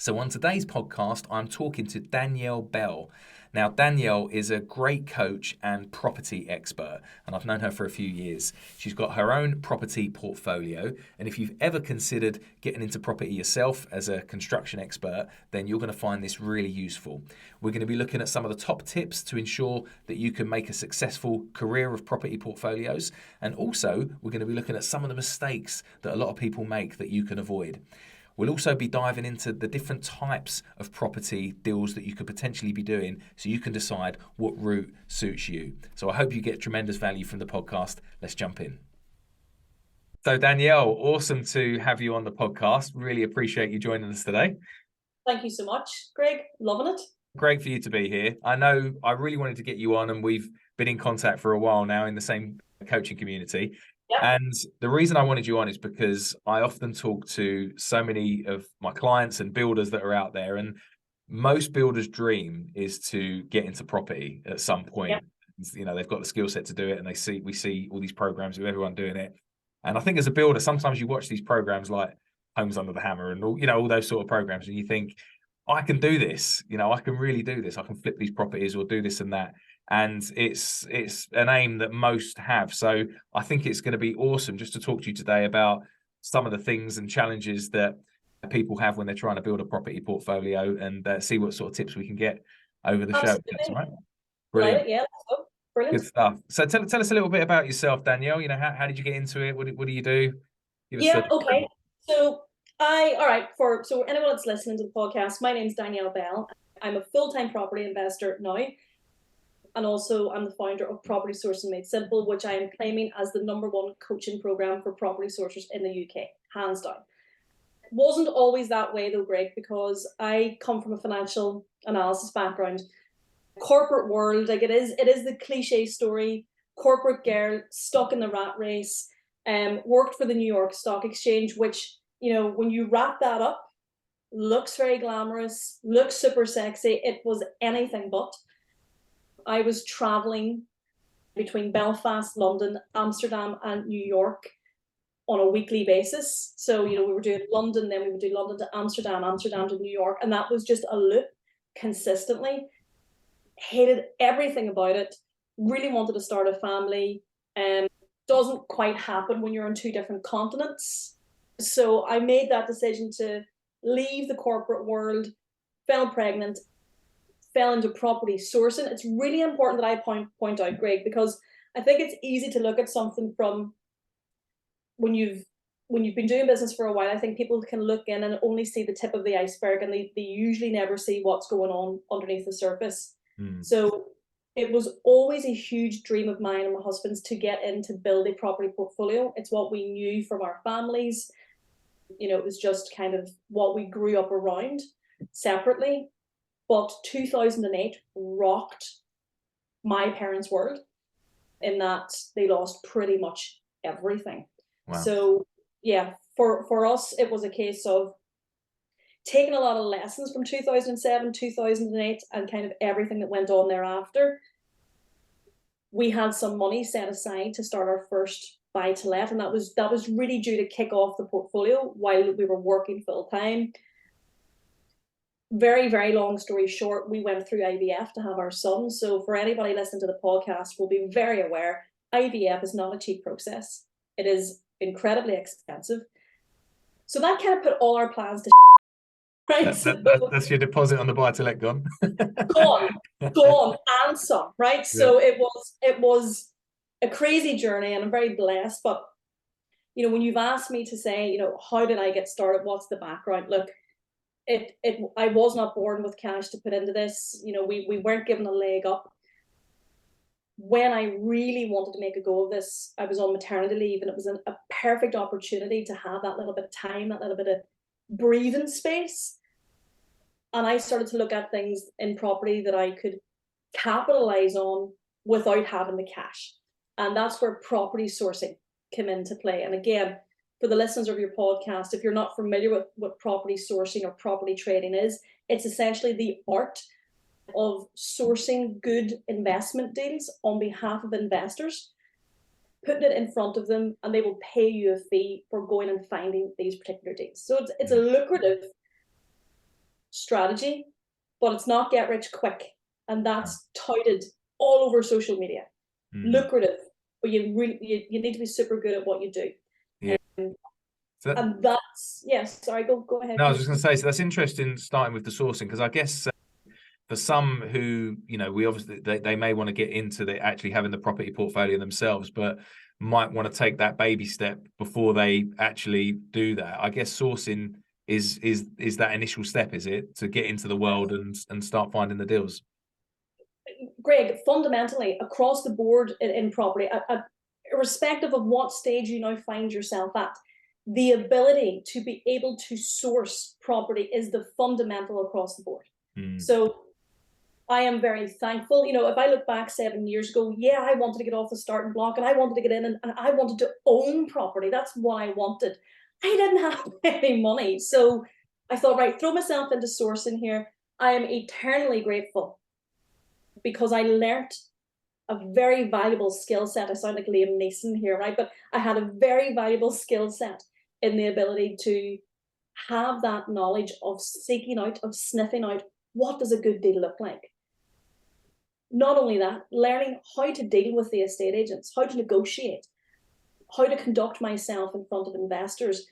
So on today's podcast, I'm talking to Danielle Bell. Now, Danielle is a great coach and property expert, and I've known her for a few years. She's got her own property portfolio, and if you've ever considered getting into property yourself as a construction expert, then you're going to find this really useful. We're going to be looking at some of the top tips to ensure that you can make a successful career of property portfolios, and also we're going to be looking at some of the mistakes that a lot of people make that you can avoid. We'll also be diving into the different types of property deals that you could potentially be doing so you can decide what route suits you. So I hope you get tremendous value from the podcast. Let's jump in. So Danielle, awesome to have you on the podcast. Really appreciate you joining us today. Thank you so much, Greg. Loving it. Great for you to be here. I know I really wanted to get you on, and we've been in contact for a while now in the same coaching community. Yep. And the reason I wanted you on is because I often talk to so many of my clients and builders that are out there, and most builders' dream is to get into property at some point. Yep. You know, they've got the skill set to do it, and we see all these programs with everyone doing it. And I think as a builder, sometimes you watch these programs like Homes Under the Hammer and all those sort of programs, and you think, I can do this. I can really do this. I can flip these properties or do this and that. And it's an aim that most have. So I think it's going to be awesome just to talk to you today about some of the things and challenges that people have when they're trying to build a property portfolio, and see what sort of tips we can get over the show. That's right. Brilliant. Yeah, brilliant. Good stuff. So tell us a little bit about yourself, Danielle. How did you get into it? What do you do? Okay. So so anyone that's listening to the podcast, my name's Danielle Bell. I'm a full-time property investor now. And also I'm the founder of Property Sourcing Made Simple, which I am claiming as the #1 coaching program for property sourcers in the UK, hands down. It wasn't always that way though, Greg, because I come from a financial analysis background. Corporate world, like it is the cliche story, corporate girl stuck in the rat race, worked for the New York Stock Exchange, which, when you wrap that up, looks very glamorous, looks super sexy. It was anything but. I was traveling between Belfast, London, Amsterdam, and New York on a weekly basis. So, we were doing London, then we would do London to Amsterdam, Amsterdam to New York. And that was just a loop consistently. Hated everything about it. Really wanted to start a family. Doesn't quite happen when you're on 2 different continents. So I made that decision to leave the corporate world, fell pregnant, fell into property sourcing. It's really important that I point out, Greg, because I think it's easy to look at something from when you've been doing business for a while. I think people can look in and only see the tip of the iceberg, and they usually never see what's going on underneath the surface. So it was always a huge dream of mine and my husband's to get in to build a property portfolio. It's what we knew from our families. It was just kind of what we grew up around separately. But 2008 rocked my parents' world in that they lost pretty much everything. Wow. So yeah, for us, it was a case of taking a lot of lessons from 2007, 2008, and kind of everything that went on thereafter. We had some money set aside to start our first buy-to-let, and that was really due to kick off the portfolio while we were working full time. Very, very long story short, we went through IVF to have our son. So for anybody listening to the podcast will be very aware, IVF is not a cheap process. It is incredibly expensive. So that kind of put all our plans to right. That's your deposit on the buy-to-let gone. gone and some, right? Yeah. So it was a crazy journey, and I'm very blessed. But when you've asked me to say, how did I get started? What's the background? Look, I was not born with cash to put into this. We weren't given a leg up. When I really wanted to make a go of this, I was on maternity leave, and it was a perfect opportunity to have that little bit of time, that little bit of breathing space. And I started to look at things in property that I could capitalize on without having the cash. And that's where property sourcing came into play. And again, for the listeners of your podcast, if you're not familiar with what property sourcing or property trading is, it's essentially the art of sourcing good investment deals on behalf of investors, putting it in front of them, and they will pay you a fee for going and finding these particular deals. So it's a lucrative strategy, but it's not get rich quick. And that's touted all over social media. Lucrative, but you need to be super good at what you do. Yeah. And that's, yes, sorry, go ahead. No, I was just going to say, so that's interesting starting with the sourcing, because I guess for some who, we obviously, they may want to get into actually having the property portfolio themselves, but might want to take that baby step before they actually do that. I guess sourcing is that initial step, is it, to get into the world and start finding the deals? Greg, fundamentally, across the board in property, irrespective of what stage you now find yourself at, the ability to be able to source property is the fundamental across the board. So I am very thankful. If I look back 7 years ago, yeah, I wanted to get off the starting block and I wanted to get in and I wanted to own property. That's what I wanted. I didn't have any money. So I thought, right, throw myself into sourcing here. I am eternally grateful because I learnt a very valuable skill set. I sound like Liam Neeson here, right? But I had a very valuable skill set in the ability to have that knowledge of seeking out, of sniffing out, what does a good deal look like? Not only that, learning how to deal with the estate agents, how to negotiate, how to conduct myself in front of investors,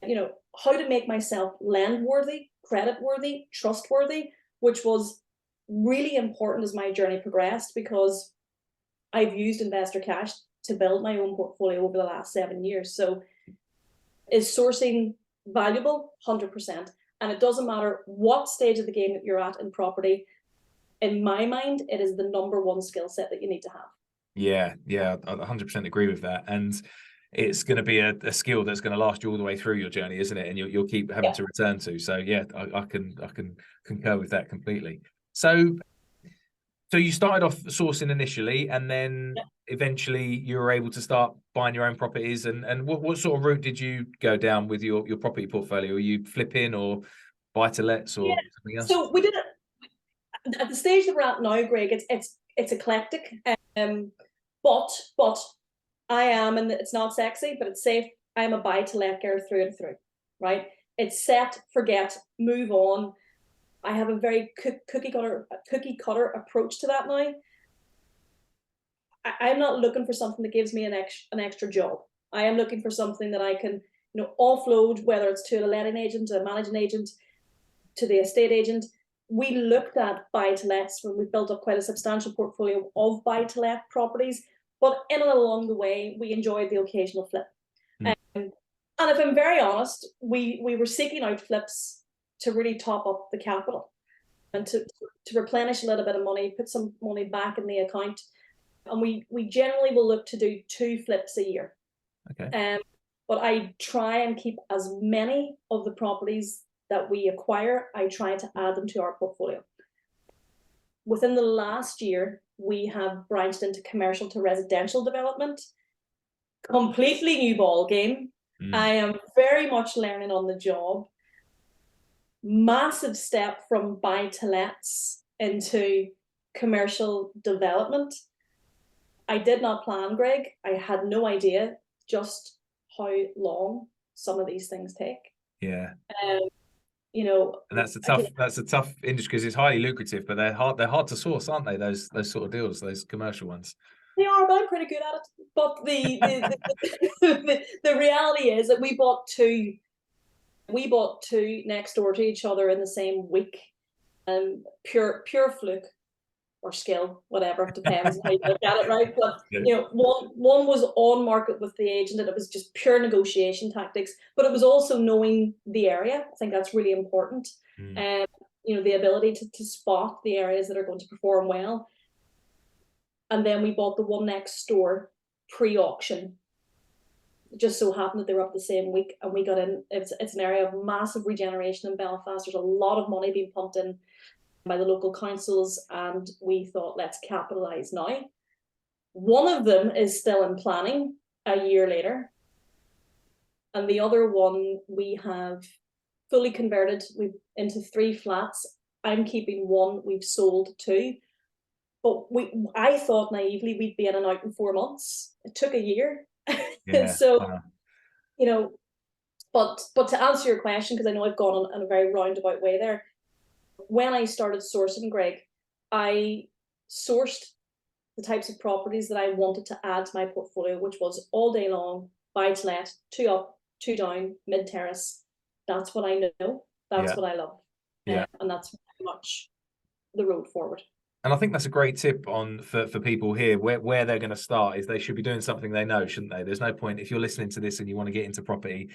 how to make myself lend worthy, credit worthy, trustworthy, which was really important as my journey progressed, because I've used investor cash to build my own portfolio over the last 7 years. So is sourcing valuable? 100%. And it doesn't matter what stage of the game that you're at in property. In my mind, it is the #1 skill set that you need to have. Yeah, I 100% agree with that. And it's going to be a skill that's going to last you all the way through your journey, isn't it? And you'll keep having to return to. So yeah, I can concur with that completely. So you started off sourcing initially, and then eventually you were able to start buying your own properties. And what sort of route did you go down with your property portfolio? Were you flipping or buy to lets or something else? So we did it at the stage that we're at now, Greg. It's eclectic, but I am, and it's not sexy, but it's safe. I am a buy to let girl through and through, right? It's set, forget, move on. I have a very cookie cutter approach to that now. I'm not looking for something that gives me an extra job. I am looking for something that I can, offload, whether it's to a letting agent, a managing agent, to the estate agent. We looked at buy-to-lets when we built up quite a substantial portfolio of buy-to-let properties, but in and along the way, we enjoyed the occasional flip. And if I'm very honest, we were seeking out flips to really top up the capital and to replenish a little bit of money, put some money back in the account. And we generally will look to do 2 flips a year. Okay. But I try and keep as many of the properties that we acquire, I try to add them to our portfolio. Within the last year, we have branched into commercial to residential development. Completely new ball game. I am very much learning on the job. Massive step from buy to lets into commercial development. I did not plan, Greg. I had no idea just how long some of these things take. Yeah. And that's a tough industry because it's highly lucrative, but they're hard to source, aren't they? Those sort of deals, those commercial ones. They are, but I'm pretty good at it. But the reality is that we bought two next door to each other in the same week. Pure fluke or skill, whatever, depends how you look at it, right? But one was on market with the agent, and it was just pure negotiation tactics. But it was also knowing the area. I think that's really important. The ability to spot the areas that are going to perform well. And then we bought the one next door pre-auction. It just so happened that they were up the same week, and we got in. It's an area of massive regeneration in Belfast. There's a lot of money being pumped in by the local councils, and we thought, let's capitalise now. One of them is still in planning a year later, and the other one we have fully converted into 3 flats. I'm keeping 1, we've sold 2. But I thought naively we'd be in and out in 4 months. It took a year. Yeah, so, but to answer your question, because I know I've gone on a very roundabout way there, When I started sourcing, Greg, I sourced the types of properties that I wanted to add to my portfolio, which was all day long, buy to let, two up, two down, mid terrace. That's what I know. That's Yeah, what I love. yeah. And that's very much the road forward. And I think that's a great tip on for people here where they're going to start is they should be doing something they know, shouldn't they? There's no point if you're listening to this and you want to get into property,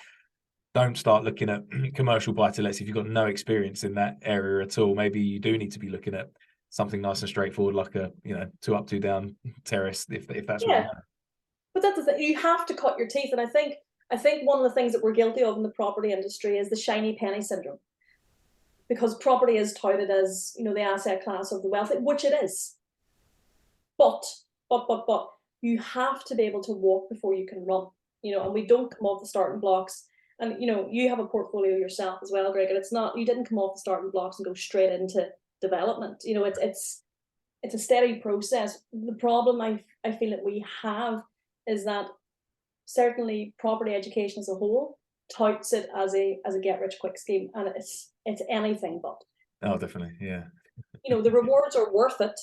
don't start looking at commercial buy-to-lets if you've got no experience in that area at all. Maybe you do need to be looking at something nice and straightforward, like a two up, two down terrace, if that's what you Yeah, know. but that's the thing. You have to cut your teeth, and I think one of the things that we're guilty of in the property industry is the shiny penny syndrome, because property is touted as the asset class of the wealthy, which it is. But you have to be able to walk before you can run. And we don't come off the starting blocks. And you have a portfolio yourself as well, Greg. And it's not, you didn't come off the starting blocks and go straight into development. It's a steady process. The problem I feel that we have is that certainly property education as a whole touts it as a get rich quick scheme, and it's anything but. Oh, definitely, yeah. The rewards are worth it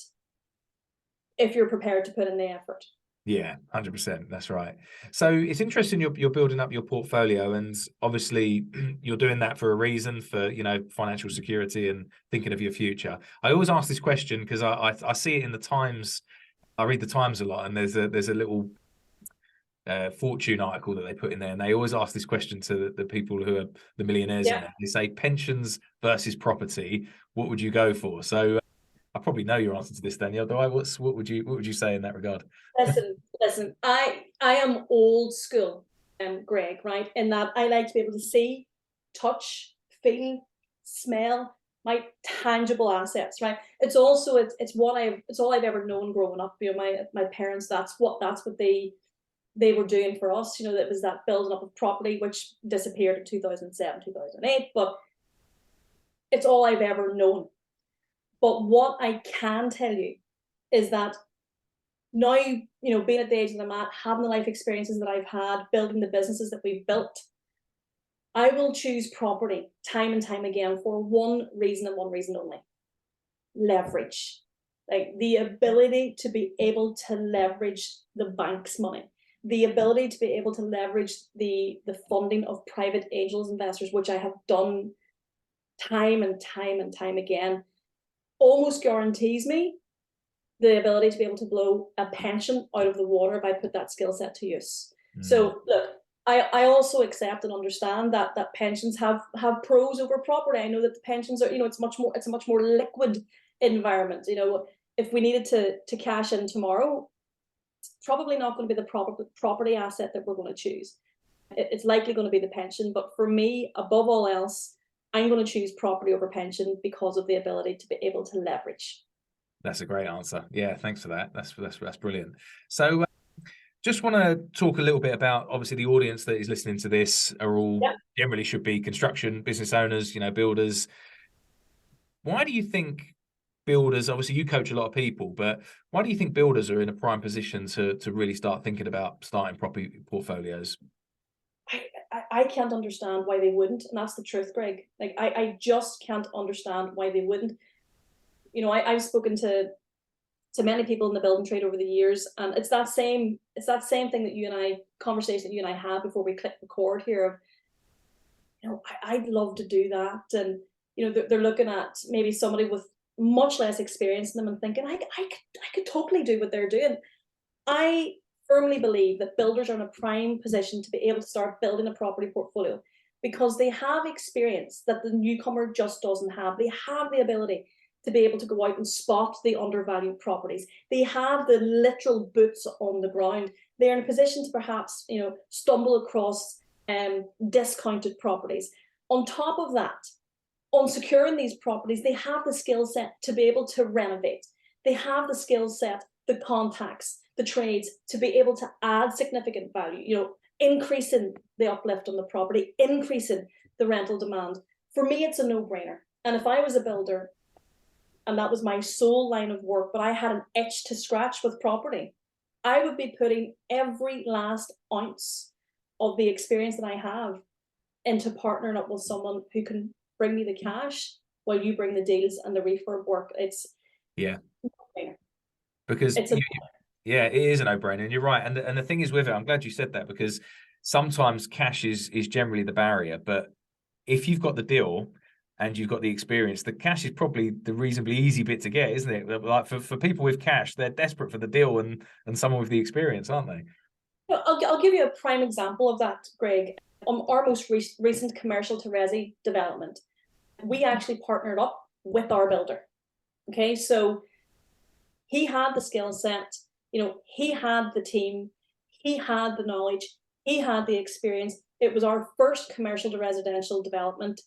if you're prepared to put in the effort. Yeah, 100%. That's right. So it's interesting you're building up your portfolio, and obviously you're doing that for a reason, for financial security and thinking of your future. I always ask this question because I see it in the Times. I read the Times a lot, and there's a little Fortune article that they put in there, and they always ask this question to the people who are the millionaires in Yeah. there. They say pensions versus property. What would you go for? So I probably know your answer to this, Danielle. Do I? What would you say in that regard? Listen. I am old school, Greg. Right, in that I like to be able to see, touch, feel, smell my tangible assets. Right. It's also it's all I've ever known growing up. My parents. That's what they were doing for us. That was that building up of property, which disappeared in 2007, 2008. But it's all I've ever known. But what I can tell you is that now, being at the age that I'm at, having the life experiences that I've had, building the businesses that we've built, I will choose property time and time again for one reason and one reason only: leverage. Like the ability to be able to leverage the bank's money, the ability to be able to leverage the funding of private angels investors, which I have done time and time and time again, almost guarantees me the ability to be able to blow a pension out of the water if I put that skill set to use. So look, I also accept and understand that pensions have pros over property. I know that the pensions are, it's a much more liquid environment. If we needed to cash in tomorrow, it's probably not going to be the property asset that we're going to choose. It's likely going to be the pension. But for me, above all else, I'm going to choose property over pension because of the ability to be able to leverage. That's a great answer. Yeah, thanks for that. That's brilliant. So just want to talk a little bit about, obviously, the audience that is listening to this are all generally should be construction business owners, builders. Why do you think builders, obviously you coach a lot of people, but why do you think builders are in a prime position to really start thinking about starting property portfolios? I can't understand why they wouldn't, and that's the truth, Greg. Like I just can't understand why they wouldn't. I've spoken to many people in the building trade over the years, and it's that same thing that conversation that you and I had before we clicked record here of, I'd love to do that. And they're looking at maybe somebody with much less experience in them and thinking, I could totally do what they're doing. I firmly believe that builders are in a prime position to be able to start building a property portfolio because they have experience that the newcomer just doesn't have. They have the ability to be able to go out and spot the undervalued properties. They have the literal boots on the ground. They're in a position to perhaps, stumble across discounted properties. On top of that, on securing these properties, they have the skill set to be able to renovate. They have the skill set, the contacts, the trades to be able to add significant value, increasing the uplift on the property, increasing the rental demand. For me, it's a no-brainer. And if I was a builder and that was my sole line of work, but I had an itch to scratch with property, I would be putting every last ounce of the experience that I have into partnering up with someone who can bring me the cash while you bring the deals and the refurb work. It's Yeah. Because it's a yeah, it is a no-brainer, and you're right. And the thing is with it, I'm glad you said that, because sometimes cash is generally the barrier. But if you've got the deal and you've got the experience, the cash is probably the reasonably easy bit to get, isn't it? Like for people with cash, they're desperate for the deal and someone with the experience, aren't they? I'll give you a prime example of that, Greg. On our most recent commercial to resi development, we actually partnered up with our builder. Okay, so he had the skill set, he had the team, he had the knowledge, he had the experience. It was our first commercial to residential development.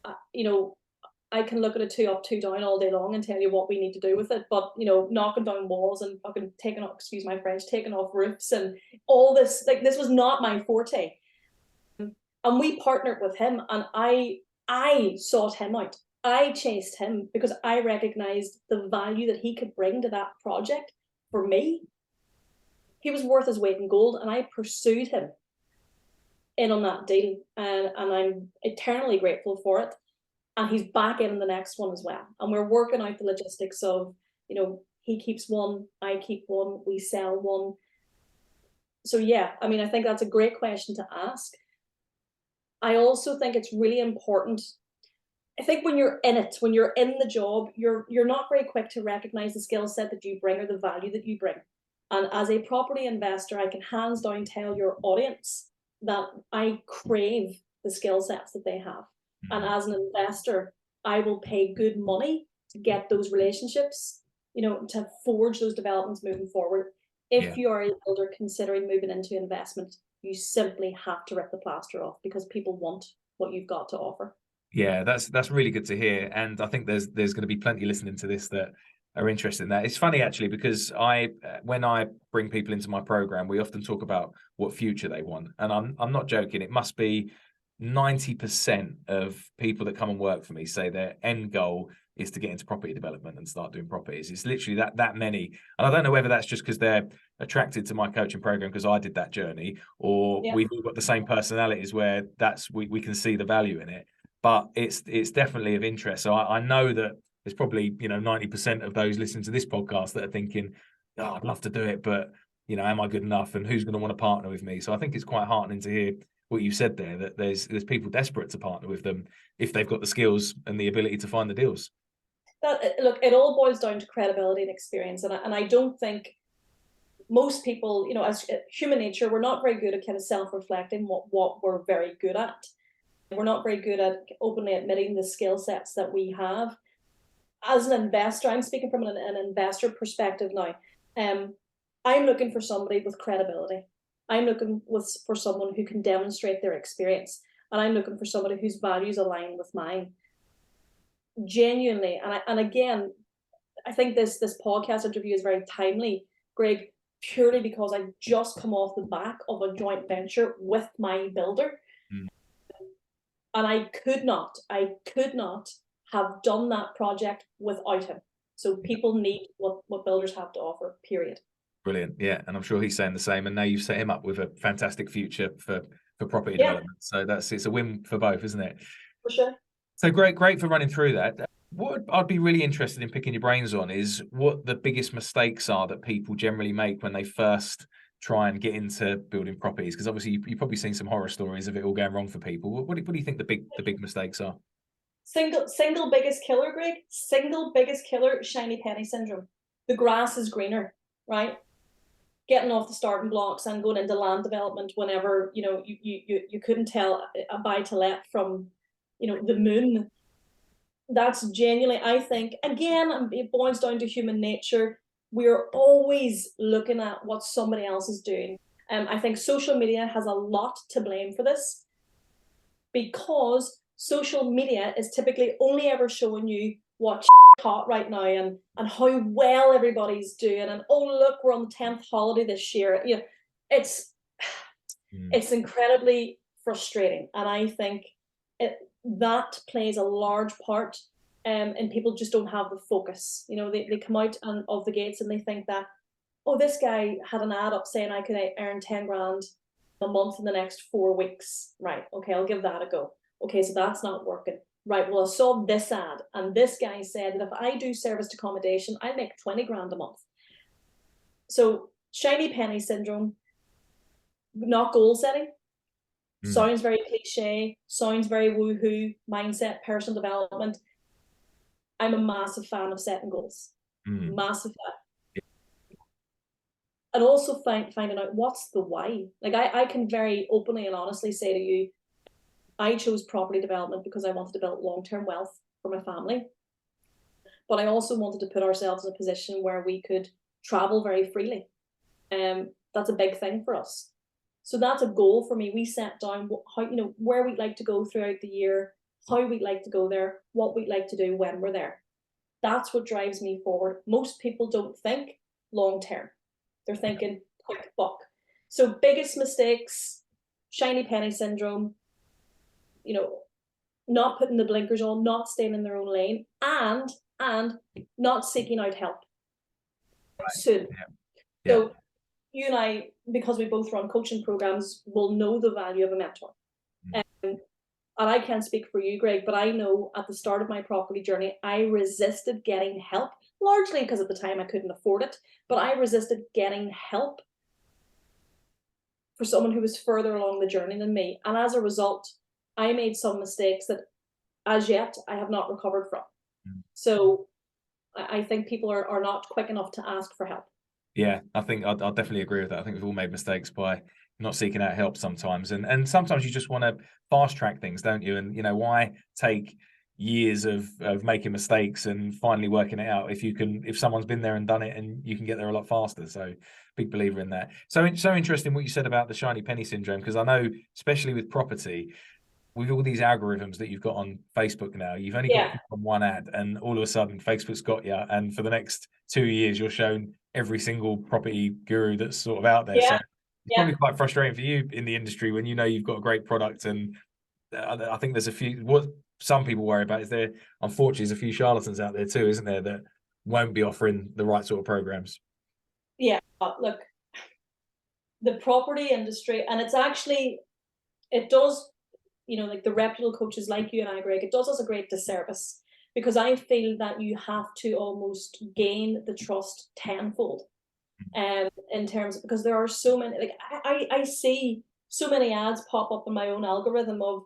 I can look at a 2 up, 2 down all day long and tell you what we need to do with it. But knocking down walls and fucking taking off, excuse my French, taking off roofs and all this, like, this was not my forte. And we partnered with him, and I sought him out. I chased him because I recognized the value that he could bring to that project for me. He was worth his weight in gold, and I pursued him in on that deal, and I'm eternally grateful for it. And he's back in the next one as well. And we're working out the logistics of, he keeps one, I keep one, we sell one. So yeah, I mean, I think that's a great question to ask. I also think it's really important. I think when you're in it, when you're in the job, you're not very quick to recognize the skill set that you bring or the value that you bring. And as a property investor, I can hands down tell your audience that I crave the skill sets that they have. And as an investor, I will pay good money to get those relationships, to forge those developments moving forward. If you are a builder considering moving into investment, you simply have to rip the plaster off, because people want what you've got to offer. Yeah, that's really good to hear. And I think there's going to be plenty listening to this that are interested in that. It's funny actually, because when I bring people into my program, we often talk about what future they want. And I'm not joking. It must be 90% of people that come and work for me say their end goal is to get into property development and start doing properties. It's literally that many. And I don't know whether that's just because they're attracted to my coaching program because I did that journey, or we've all got the same personalities where we can see the value in it. But it's definitely of interest. So I know that there's probably 90% of those listening to this podcast that are thinking, oh, I'd love to do it, but am I good enough, and who's going to want to partner with me? So I think it's quite heartening to hear what you said there, that there's people desperate to partner with them if they've got the skills and the ability to find the deals. Look, it all boils down to credibility and experience, and I don't think most people, as human nature, we're not very good at kind of self-reflecting what we're very good at. We're not very good at openly admitting the skill sets that we have. As an investor, I'm speaking from an investor perspective now. I'm looking for somebody with credibility. I'm looking for someone who can demonstrate their experience, and I'm looking for somebody whose values align with mine. Genuinely, and again, I think this podcast interview is very timely, Greg, purely because I've just come off the back of a joint venture with my builder. And I could not have done that project without him. So people need what builders have to offer, period. Brilliant. Yeah. And I'm sure he's saying the same. And now you've set him up with a fantastic future for property development. So it's a win for both, isn't it? For sure. So great for running through that. What I'd be really interested in picking your brains on is what the biggest mistakes are that people generally make when they first try and get into building properties, because obviously you've probably seen some horror stories of it all going wrong for people. What do you think the big mistakes are? Single biggest killer, Greg. Single biggest killer: shiny penny syndrome. The grass is greener, right? Getting off the starting blocks and going into land development whenever you couldn't tell a buy to let from the moon. That's genuinely, I think, again, it boils down to human nature. We're always looking at what somebody else is doing. I think social media has a lot to blame for this, because social media is typically only ever showing you what's hot right now and how well everybody's doing, and oh look, we're on the 10th holiday this year. It's incredibly frustrating, and I think that plays a large part. And people just don't have the focus. They come out of the gates and they think that, oh, this guy had an ad up saying I could earn 10 grand a month in the next 4 weeks. Right, okay, I'll give that a go. Okay, so that's not working. right, well, I saw this ad and this guy said that if I do serviced accommodation, I make 20 grand a month. So shiny penny syndrome, not goal setting. Sounds very cliche, sounds very woohoo, mindset, personal development. I'm a massive fan of setting goals. Massive fan. And also finding out what's the why. Like I can very openly and honestly say to you, I chose property development because I wanted to build long-term wealth for my family. But I also wanted to put ourselves in a position where we could travel very freely. That's a big thing for us. So that's a goal for me. We set down how, you know, where we'd like to go throughout the year, how we'd like to go there, what we'd like to do when we're there. That's what drives me forward. Most people don't think long term. They're thinking quick buck. So biggest mistakes, shiny penny syndrome, you know, not putting the blinkers on, not staying in their own lane, and not seeking out help soon. So you and I, because we both run coaching programs, will know the value of a mentor. And I can't speak for you, Greg, but I know at the start of my property journey, I resisted getting help, largely because at the time I couldn't afford it, but I resisted getting help for someone who was further along the journey than me. And as a result, I made some mistakes that as yet I have not recovered from. So I think people are not quick enough to ask for help. Yeah, I think I'll definitely agree with that. I think we've all made mistakes by not seeking out help sometimes. And sometimes you just want to fast track things, don't you? And, you know, why take years of making mistakes and finally working it out if someone's been there and done it and you can get there a lot faster. So big believer in that. So interesting what you said about the shiny penny syndrome, because I know, especially with property, with all these algorithms that you've got on Facebook now, you've only got to click on one ad and all of a sudden Facebook's got you. And for the next 2 years, you're shown every single property guru that's sort of out there. So it's probably quite frustrating for you in the industry when you know you've got a great product. And I think there's what some people worry about is unfortunately, there's a few charlatans out there too, isn't there, that won't be offering the right sort of programs. Yeah, look, the property industry, and it does, you know, like the reputable coaches like you and I, Greg, it does us a great disservice, because I feel that you have to almost gain the trust tenfold, in terms of, because there are so many, like I see so many ads pop up in my own algorithm of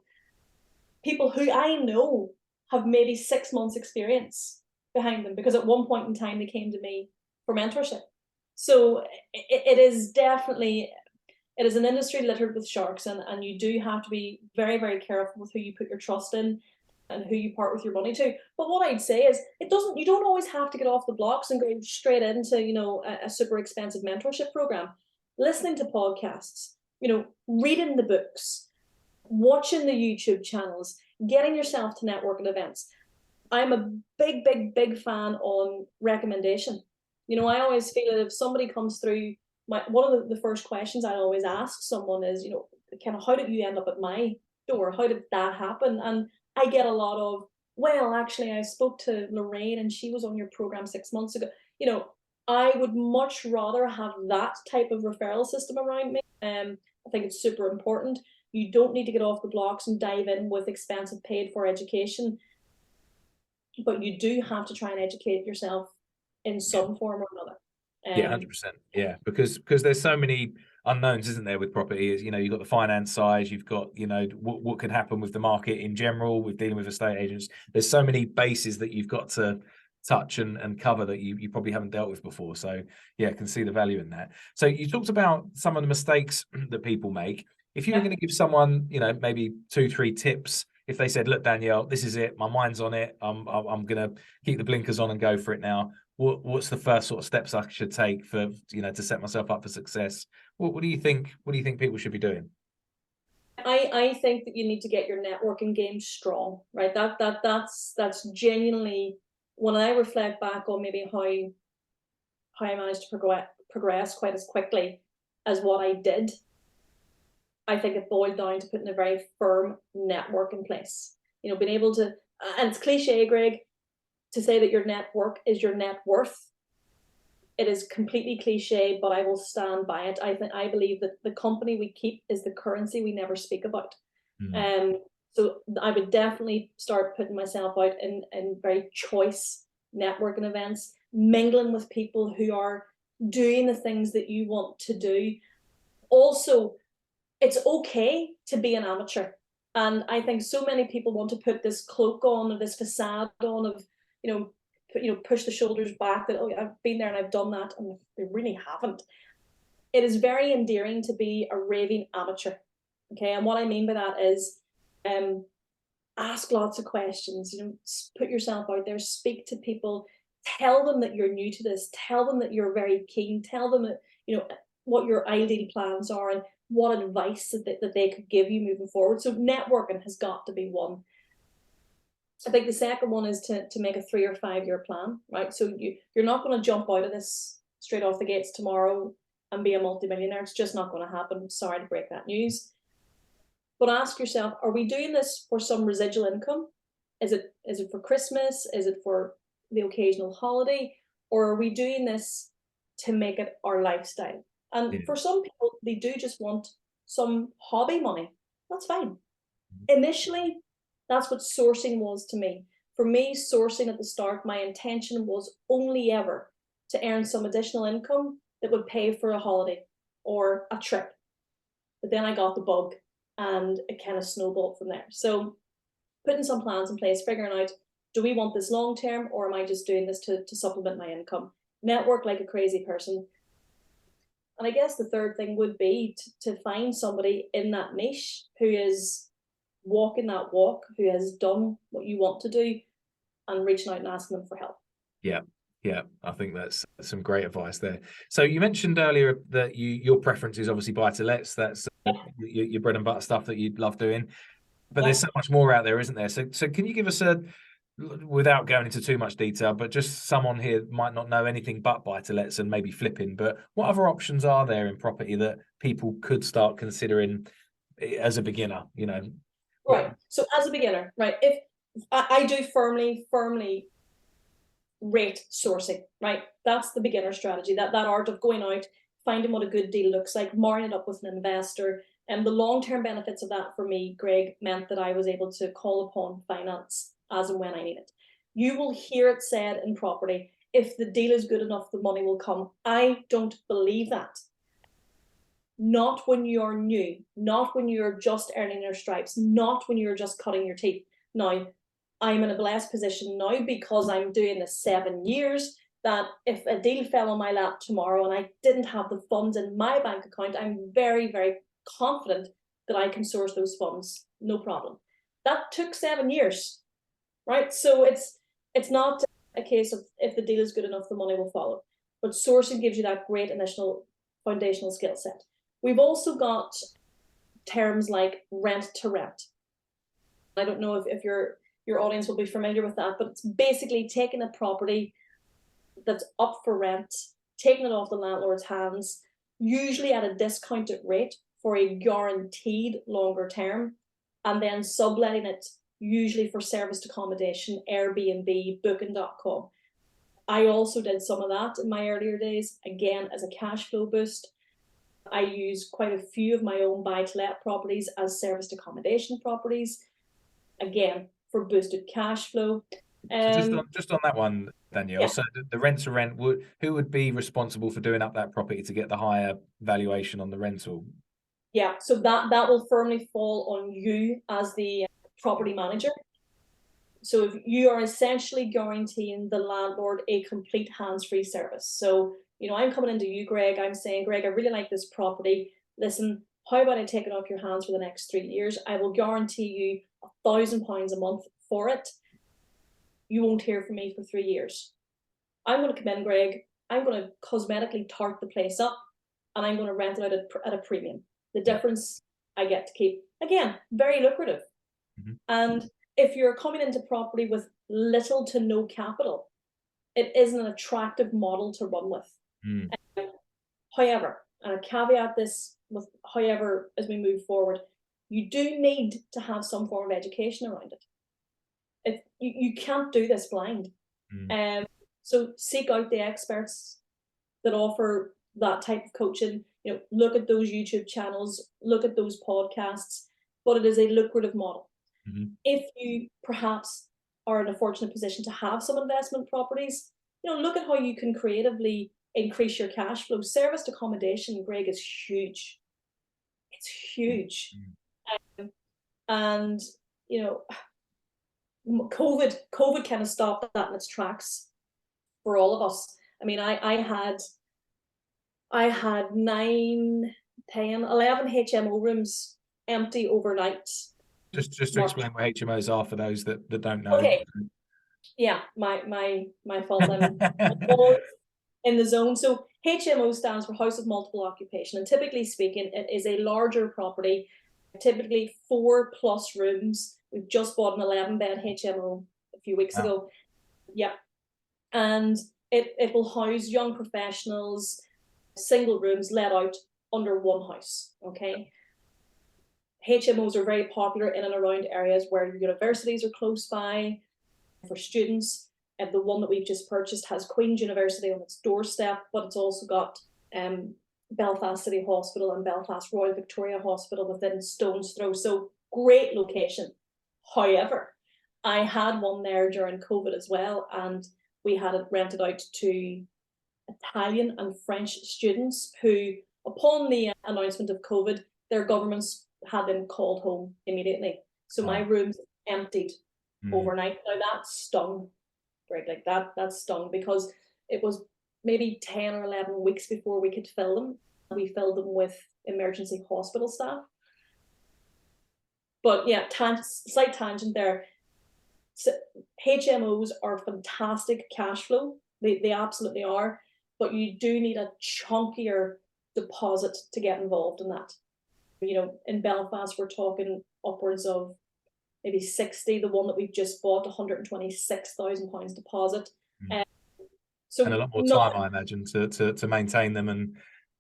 people who I know have maybe 6 months experience behind them, because at one point in time they came to me for mentorship. So it is definitely, it is an industry littered with sharks, and you do have to be very, very careful with who you put your trust in and who you part with your money to. But what I'd say is, you don't always have to get off the blocks and go straight into, you know, a super expensive mentorship program. Listening to podcasts, you know, reading the books, watching the YouTube channels, getting yourself to networking events. I'm a big, big, big fan on recommendation. You know, I always feel that if somebody comes through, one of the first questions I always ask someone is, you know, kind of, how did you end up at my door? How did that happen? And I get a lot of, well, actually, I spoke to Lorraine and she was on your program 6 months ago. You know, I would much rather have that type of referral system around me. I think it's super important. You don't need to get off the blocks and dive in with expensive paid for education, but you do have to try and educate yourself in some form or another. Yeah, 100%. Yeah, because there's so many unknowns, isn't there, with property? You know, you've got the finance side, you've got, you know, what could happen with the market in general, with dealing with estate agents. There's so many bases that you've got to touch and cover that you probably haven't dealt with before. So yeah, I can see the value in that. So you talked about some of the mistakes that people make. If you were going to give someone, you know, maybe 2-3 tips, if they said, look, Danielle, this is it, my mind's on it, I'm going to keep the blinkers on and go for it now. What's the first sort of steps I should take for, you know, to set myself up for success? What do you think? What do you think people should be doing? I think that you need to get your networking game strong, right? That's genuinely, when I reflect back on maybe how I managed to progress quite as quickly as what I did, I think it boiled down to putting a very firm network in place. You know, being able to, and it's cliche, Greg, to say that your network is your net worth. It is completely cliche, but I will stand by it. I believe that the company we keep is the currency we never speak about. So I would definitely start putting myself out in very choice networking events, mingling with people who are doing the things that you want to do. Also, it's okay to be an amateur. And I think so many people want to put this cloak on, or this facade on of, push the shoulders back that, oh, I've been there and I've done that, and they really haven't. It is very endearing to be a raving amateur. Okay, and what I mean by that is, ask lots of questions. Put yourself out there, speak to people, tell them that you're new to this, tell them that you're very keen, tell them that what your ideal plans are and what advice that they could give you moving forward. So networking has got to be one. I think the second one is to make a 3 or 5 year plan, right? So you're not going to jump out of this straight off the gates tomorrow and be a multimillionaire. It's just not going to happen. Sorry to break that news. But ask yourself, are we doing this for some residual income? Is it for Christmas? Is it for the occasional holiday? Or are we doing this to make it our lifestyle? And for some people, they do just want some hobby money. That's fine. Initially, that's what sourcing was to me. For me, sourcing at the start, my intention was only ever to earn some additional income that would pay for a holiday or a trip. But then I got the bug and it kind of snowballed from there. So putting some plans in place, figuring out, do we want this long term, or am I just doing this to supplement my income? Network like a crazy person. And I guess the third thing would be to find somebody in that niche who is walking that walk, who has done what you want to do, and reaching out and asking them for help. Yeah, I think that's some great advice there. So you mentioned earlier that your preference is obviously buy-to-lets. That's your bread and butter stuff that you love doing. But there's so much more out there, isn't there? So can you give us without going into too much detail, but just someone here might not know anything but buy-to-lets and maybe flipping, but what other options are there in property that people could start considering as a beginner, Right. So as a beginner, right, if I do firmly rate sourcing, right? That's the beginner strategy, that art of going out, finding what a good deal looks like, marrying it up with an investor. And the long-term benefits of that for me, Greg, meant that I was able to call upon finance as and when I need it. You will hear it said in property, if the deal is good enough, the money will come. I don't believe that. Not when you're new, not when you're just earning your stripes, not when you're just cutting your teeth. Now, I'm in a blessed position now because I'm doing this 7 years, that if a deal fell on my lap tomorrow and I didn't have the funds in my bank account, I'm very, very confident that I can source those funds, no problem. That took 7 years, right? So it's not a case of if the deal is good enough, the money will follow. But sourcing gives you that great initial foundational skill set. We've also got terms like rent to rent. I don't know if your audience will be familiar with that, but it's basically taking a property that's up for rent, taking it off the landlord's hands, usually at a discounted rate for a guaranteed longer term, and then subletting it usually for serviced accommodation, Airbnb, Booking.com. I also did some of that in my earlier days, again, as a cash flow boost. I use quite a few of my own buy-to-let properties as serviced accommodation properties, again, for boosted cash flow. So just on that one, Danielle, so the rent to rent, who would be responsible for doing up that property to get the higher valuation on the rental? Yeah, so that will firmly fall on you as the property manager. So if you are essentially guaranteeing the landlord a complete hands-free service. So, I'm coming into you, Greg, I'm saying, Greg, I really like this property. Listen, how about I take it off your hands for the next 3 years? I will guarantee you £1,000 a month for it. You won't hear from me for 3 years. I'm going to come in, Greg, I'm going to cosmetically tart the place up, and I'm going to rent it out at a premium. The difference I get to keep. Again, very lucrative. Mm-hmm. And if you're coming into property with little to no capital, it isn't an attractive model to run with. However, and I caveat this with however, as we move forward, you do need to have some form of education around it. You can't do this blind. So seek out the experts that offer that type of coaching. Look at those YouTube channels, look at those podcasts, but it is a lucrative model. If you perhaps are in a fortunate position to have some investment properties, look at how you can creatively increase your cash flow. Serviced accommodation, Greg, is huge. It's huge. And, COVID kind of stopped that in its tracks for all of us. I mean, I had 9, 10, 11 HMO rooms empty overnight. Just to explain what HMOs are for those that don't know. Okay. Yeah, my fault. I'm all in the zone. So HMO stands for House of Multiple Occupation, and typically speaking, it is a larger property, typically 4+ rooms. We've just bought an 11-bed HMO a few weeks ago. Yeah, and it will house young professionals, single rooms let out under one house. Okay. HMOs are very popular in and around areas where universities are close by for students. And the one that we've just purchased has Queen's University on its doorstep, but it's also got Belfast City Hospital and Belfast Royal Victoria Hospital within stone's throw. So great location. However, I had one there during COVID as well, and we had it rented out to Italian and French students who, upon the announcement of COVID, their governments had them called home immediately. So my rooms emptied overnight. Now that stung, right? Like that stung, because it was maybe 10 or 11 weeks before we could fill them. We filled them with emergency hospital staff. But yeah, slight tangent there. So HMOs are fantastic cash flow. They absolutely are. But you do need a chunkier deposit to get involved in that. In Belfast, we're talking upwards of maybe 60. The one that we've just bought, £126,000 deposit. So and a lot more time, I imagine, to maintain them, and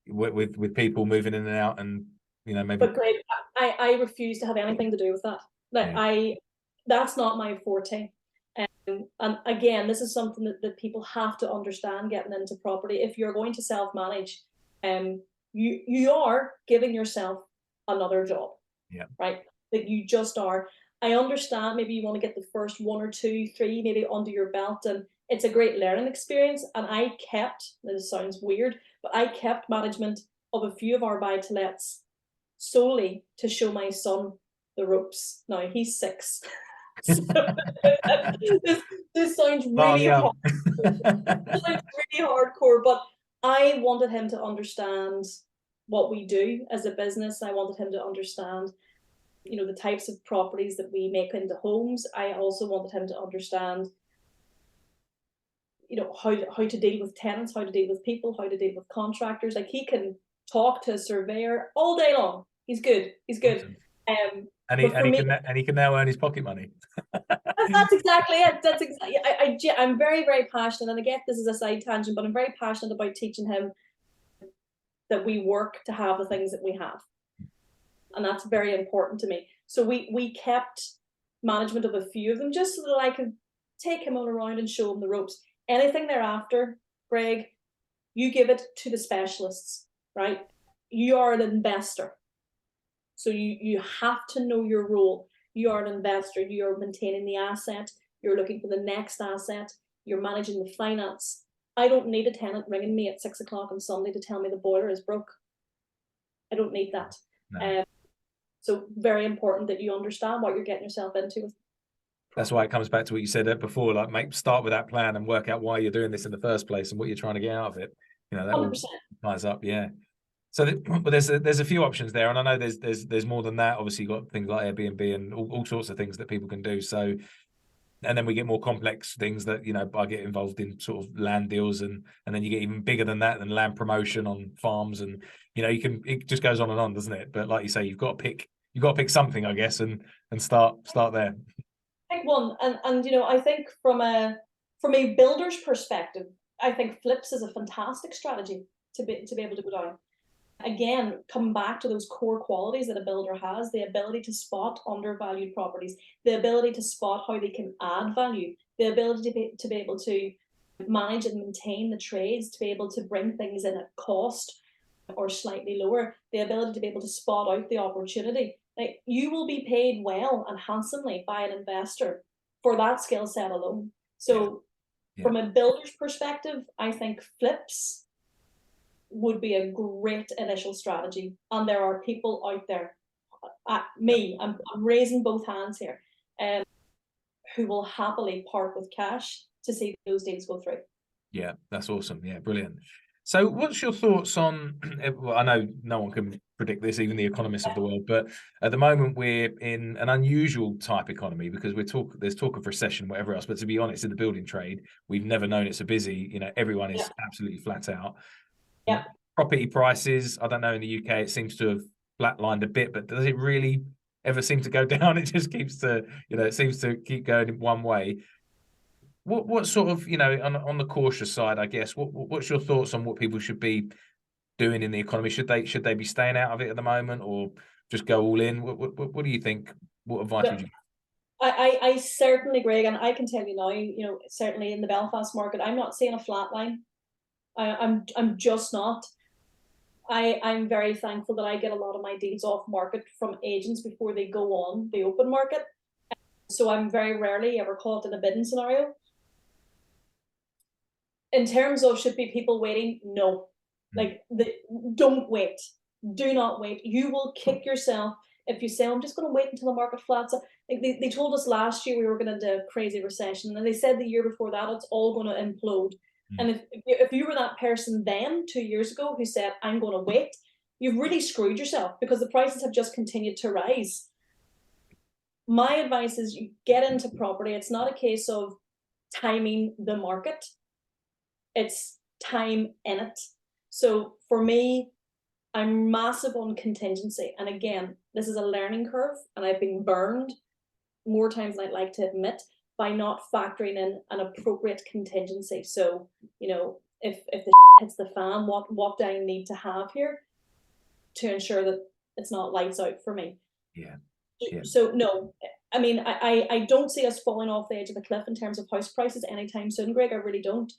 with people moving in and out, and maybe. But Greg, I refuse to have anything to do with that. That's not my forte. And again, this is something that people have to understand getting into property. If you're going to self-manage, you are giving yourself another job. Yeah. Right? That you just are. I understand maybe you want to get the first 1 or 2, 3 maybe under your belt, and it's a great learning experience. And this sounds weird, but I kept management of a few of our buy-to-lets solely to show my son the ropes. Now he's 6. So, this sounds really hard. This sounds really hardcore, but I wanted him to understand what we do as a business. I wanted him to understand, the types of properties that we make into homes. I also wanted him to understand, how to deal with tenants, how to deal with people, how to deal with contractors. Like, he can talk to a surveyor all day long. He's good. Awesome. And he can now earn his pocket money. That's exactly it. I'm very, very passionate, and I get this is a side tangent, but I'm very passionate about teaching him that we work to have the things that we have. And that's very important to me. So we kept management of a few of them just so that I could take him all around and show him the ropes. Anything thereafter, Greg, you give it to the specialists, right? You are an investor. So you have to know your role. You are an investor. You are maintaining the asset. You're looking for the next asset. You're managing the finance. I don't need a tenant ringing me at 6 o'clock on Sunday to tell me the boiler is broke. I don't need that. No. So very important that you understand what you're getting yourself into. That's why it comes back to what you said before, like start with that plan and work out why you're doing this in the first place and what you're trying to get out of it. That 100%. All ties up, yeah. So, but there's a few options there, and I know there's more than that. Obviously, you've got things like Airbnb and all sorts of things that people can do. So, and then we get more complex things that I get involved in, sort of land deals, and then you get even bigger than that, and land promotion on farms, and it just goes on and on, doesn't it? But like you say, you've got to pick something, I guess, and start there. Pick one, and I think from a builder's perspective, I think flips is a fantastic strategy to be able to go down. Again, coming back to those core qualities that a builder has, the ability to spot undervalued properties, the ability to spot how they can add value, the ability to be able to manage and maintain the trades, to be able to bring things in at cost or slightly lower, the ability to be able to spot out the opportunity. Like, you will be paid well and handsomely by an investor for that skill set alone. So from a builder's perspective, I think flips would be a great initial strategy. And there are people out there, I'm raising both hands here, who will happily part with cash to see those deals go through. Yeah, that's awesome. Yeah, brilliant. So what's your thoughts on, well, I know no one can predict this, even the economists of the world, but at the moment we're in an unusual type economy because there's talk of recession, whatever else, but to be honest, in the building trade, we've never known it so busy. You know, everyone is absolutely flat out. Yeah. Property prices, I don't know, in the UK, it seems to have flatlined a bit, but does it really ever seem to go down? It just keeps to, it seems to keep going in one way. What sort of, on the cautious side, I guess, what's your thoughts on what people should be doing in the economy? Should they be staying out of it at the moment or just go all in? What do you think? What advice would you give? I certainly, Greg, and I can tell you now, certainly in the Belfast market, I'm not seeing a flat line. I'm just not. I'm very thankful that I get a lot of my deals off market from agents before they go on the open market. So I'm very rarely ever caught in a bidding scenario. In terms of should be people waiting, no. Don't wait. Do not wait. You will kick yourself if you say, I'm just going to wait until the market flats. Like they told us last year we were going to do a crazy recession, and they said the year before that it's all going to implode. And if you were that person then 2 years ago who said, I'm going to wait, you've really screwed yourself because the prices have just continued to rise. My advice is you get into property. It's not a case of timing the market. It's time in it. So for me, I'm massive on contingency. And again, this is a learning curve, and I've been burned more times than I'd like to admit by not factoring in an appropriate contingency. So, if the hits the fan, what do I need to have here to ensure that it's not lights out for me? Yeah. So no, I mean, I don't see us falling off the edge of the cliff in terms of house prices anytime soon, Greg. I really don't.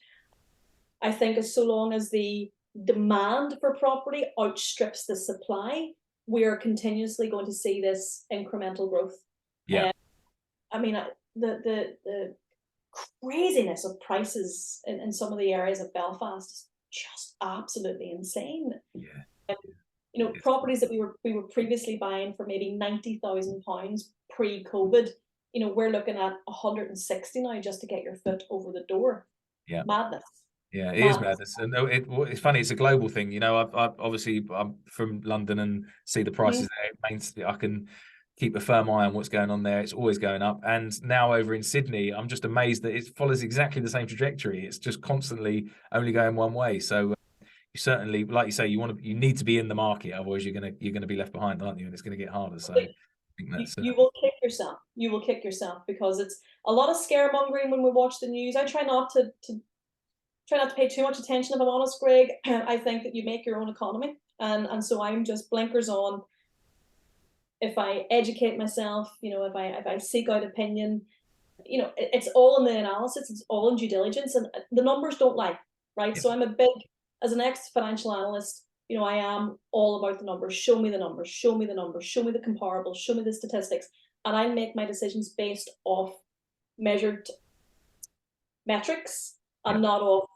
I think as so long as the demand for property outstrips the supply, we are continuously going to see this incremental growth. Yeah. I mean, the craziness of prices in some of the areas of Belfast is just absolutely insane. Yeah. Properties that we were previously buying for maybe £90,000 pre-COVID, we're looking at 160 now just to get your foot over the door. Yeah. Madness. Yeah, it is madness, and it's funny. It's a global thing, I'm from London and see the prices there. I can keep a firm eye on what's going on there. It's always going up, and now over in Sydney, I'm just amazed that it follows exactly the same trajectory. It's just constantly only going one way. So you certainly, like you say, you need to be in the market, otherwise you're gonna be left behind, aren't you? And it's going to get harder. So I think that's you will kick yourself. You will kick yourself because it's a lot of scaremongering when we watch the news. I try not to pay too much attention, if I'm honest, Greg. I think that you make your own economy. And so I'm just blinkers on. If I educate myself, if I seek out opinion, it's all in the analysis, it's all in due diligence, and the numbers don't lie, right? So I'm as an ex-financial analyst, I am all about the numbers. Show me the numbers, show me the numbers, show me the comparables, show me the statistics, and I make my decisions based off measured metrics and not off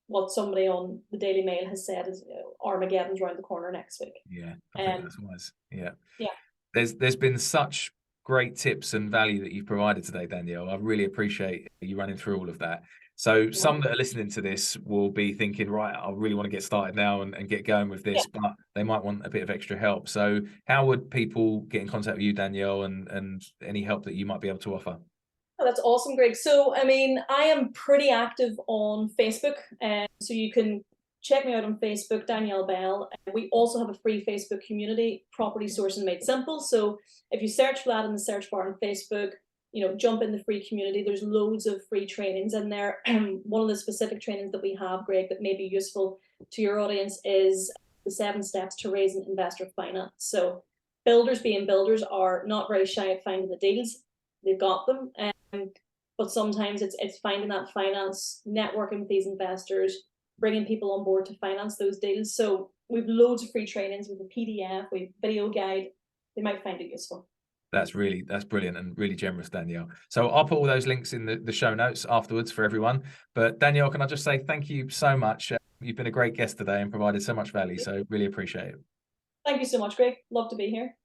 what somebody on the Daily Mail has said is Armageddon's around the corner next week. Yeah, I think that's wise. Yeah. Yeah. There's been such great tips and value that you've provided today, Danielle. I really appreciate you running through all of that. So some that are listening to this will be thinking, right, I really want to get started now and get going with this, but they might want a bit of extra help. So how would people get in contact with you, Danielle, and any help that you might be able to offer? Oh, that's awesome, Greg. So, I mean, I am pretty active on Facebook, so you can check me out on Facebook, Danielle Bell. We also have a free Facebook community, Property Sourcing Made Simple. So if you search for that in the search bar on Facebook, jump in the free community. There's loads of free trainings in there. One of the specific trainings that we have, Greg, that may be useful to your audience is the 7 steps to raising investor finance. So builders being builders are not very shy at finding the deals. They've got them. But sometimes it's finding that finance, networking with these investors, bringing people on board to finance those deals. So we've loads of free trainings with a PDF, we've video guide, they might find it useful. That's brilliant and really generous, Danielle. So I'll put all those links in the show notes afterwards for everyone. But Danielle, can I just say thank you so much? You've been a great guest today and provided so much value. So really appreciate it. Thank you so much, Greg. Love to be here.